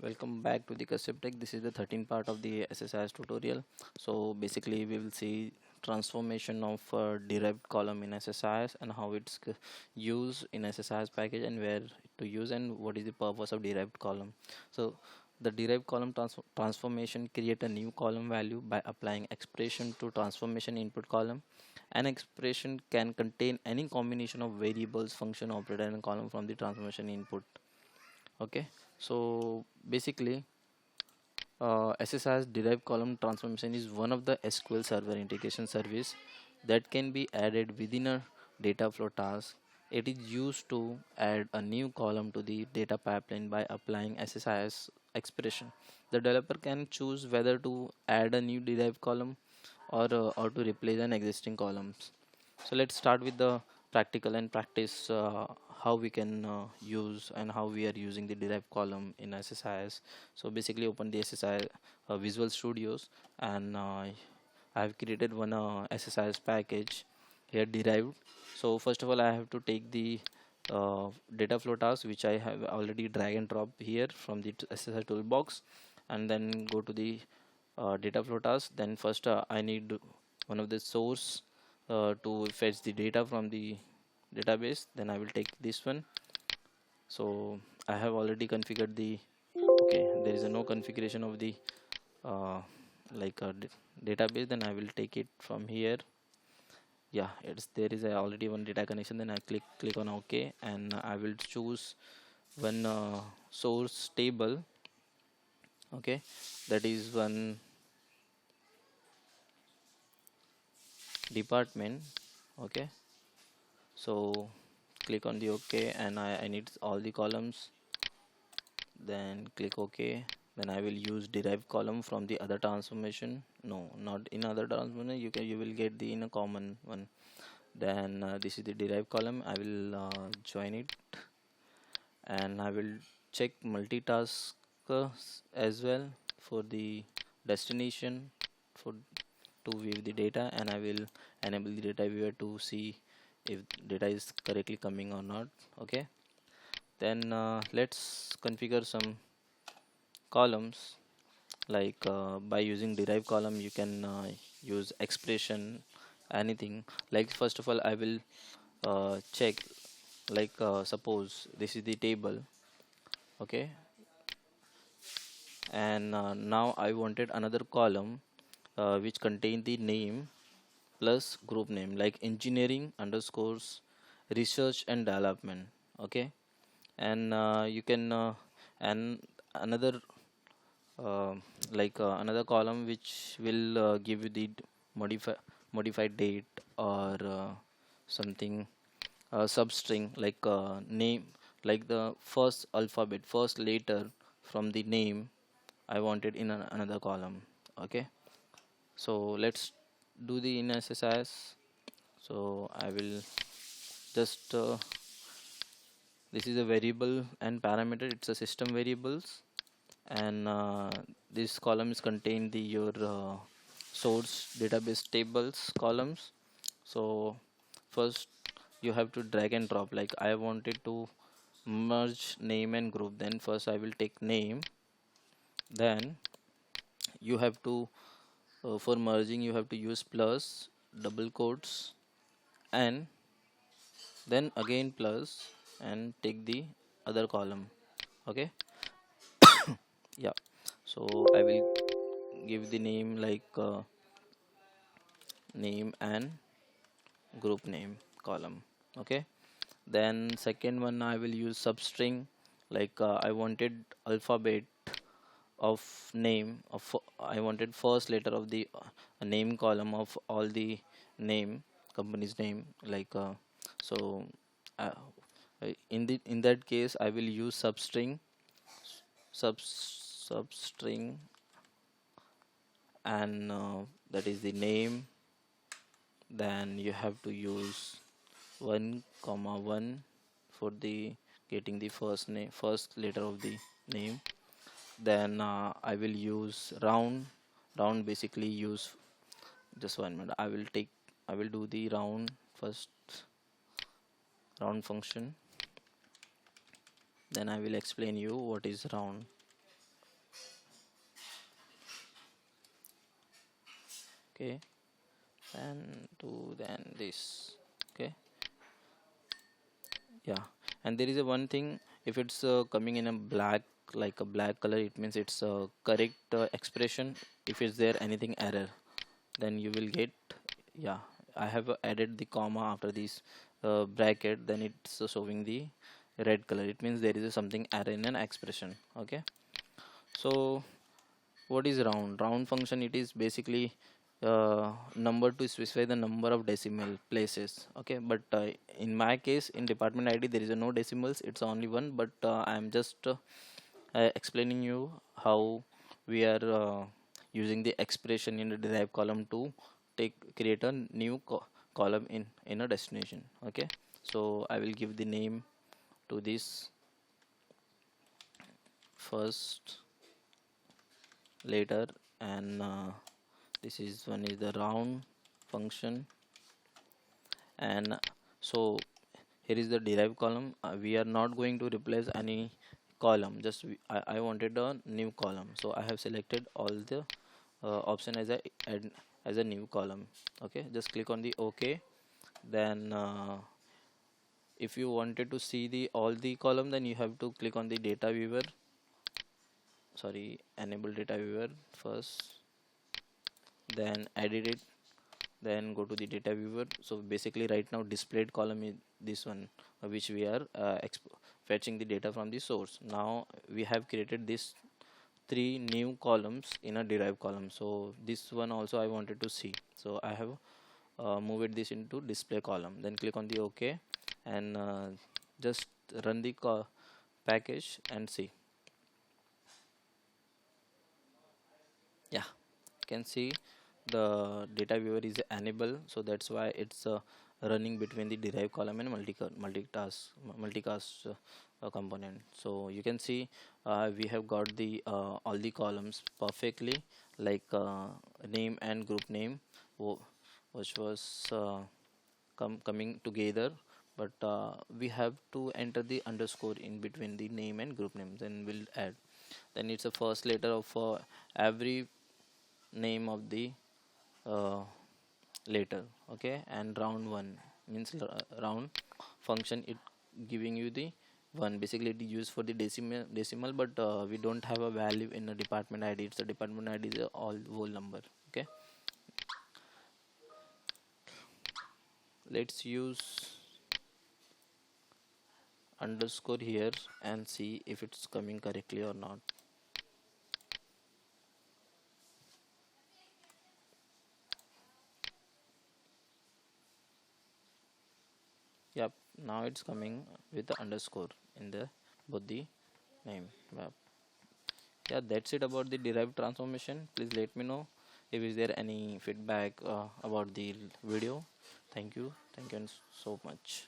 Welcome back to the Kashyap Tech. This is the 13th part of the SSIS tutorial. So basically we will see transformation of derived column in SSIS and how it's used in SSIS package and where to use and what is the purpose of derived column. So the derived column transformation create a new column value by applying expression to transformation input column. An expression can contain any combination of variables, function, operator and column from the transformation input. Okay, so basically SSIS derived column transformation is one of the SQL Server integration service that can be added within a data flow task. It is used to add a new column to the data pipeline by applying SSIS expression. The developer can choose whether to add a new derived column or to replace an existing columns. So let's start with the practical and practice how we can use and how we are using the derived column in SSIS. So basically open the SSIS Visual Studios and I have created one SSIS package here derived. So first of all I have to take the data flow task which I have already drag and drop here from the SSIS toolbox, and then go to the data flow task. Then first I need one of the source to fetch the data from the database. Then I will take this one. So I have already configured the okay, there is a no configuration of the uh, database. Then I will take it from here. Yeah, it's there is already one data connection. Then I click on OK, and I will choose one source table. Okay, that is one department. Okay, so click on the OK, and I need all the columns. Then click OK. Then I will use derived column from the other transformation. No, not in other transformation. You will get the in a common one. Then this is the derived column. I will join it, and I will check multitask as well for the destination for to view the data, and I will enable the data viewer to see if data is correctly coming or not. Okay, then let's configure some columns. Like by using derived column you can use expression, anything. Like first of all I will check, like suppose this is the table. Okay, and now I wanted another column which contain the name plus group name, like engineering underscores research and development. Okay, and you can and another uh, another column which will give you the modify modified date or something substring, like name, like the first alphabet, first letter from the name I wanted in another column. Okay, so let's do the in SSIS. So I will just this is a variable and parameter, it's a system variables, and this column is contain the your source database tables columns. So first you have to drag and drop, like I wanted to merge name and group. Then first I will take name, then you have to for merging you have to use plus double quotes, and then again plus, and take the other column. Okay, yeah, so I will give the name like name and group name column. Okay, then second one I will use substring, like I wanted alphabet of name of I wanted first letter of the name column of all the name company's name, like so uh, in that case I will use substring, and that is the name. Then you have to use 1 comma 1 for the getting the first name, first letter of the name. Then I will use round basically use just 1 minute. I will do the round first, round function. Then I will explain you what is round. Okay, and to then this. Okay, yeah. And there is a one thing, if it's coming in a black, like a black color, it means it's a correct expression. If is there anything error, then you will get, yeah, I have added the comma after this bracket, then it's showing the red color. It means there is something error in an expression. Okay, so what is round? Round function, it is basically number to specify the number of decimal places. Okay, but in my case, in department ID there is a no decimals, it's only one. But I am just explaining you how we are using the expression in the derived column to create a new column in a destination. Okay, so I will give the name to this first, later, and this is one is the round function. And so here is the derived column. We are not going to replace any column, just I wanted a new column, so I have selected all the option as a add as a new column. Okay, just click on the OK. Then if you wanted to see the all the column, then you have to click on the data viewer, sorry, enable data viewer first, then edit it, then go to the data viewer. So basically right now displayed column is this one, which we are fetching the data from the source. Now we have created this three new columns in a derived column, so this one also I wanted to see, so I have moved this into display column. Then click on the OK, and just run the package and see. Yeah, you can see the data viewer is enabled, so that's why it's running between the derived column and multicast component. So you can see we have got the all the columns perfectly, like name and group name, which was coming together. But we have to enter the underscore in between the name and group name, then we'll add. Then it's the first letter of every name of the uh, letter. Okay, and round one means round function, it giving you the one. Basically it is used for the decimal, but we don't have a value in a department ID. It's a department ID is a all whole number. Okay, let's use underscore here and see if it's coming correctly or not. Yep, now it's coming with the underscore in the both the name. Yep. Yeah, that's it about the derived transformation. Please let me know if is there any feedback about the video. Thank you so much.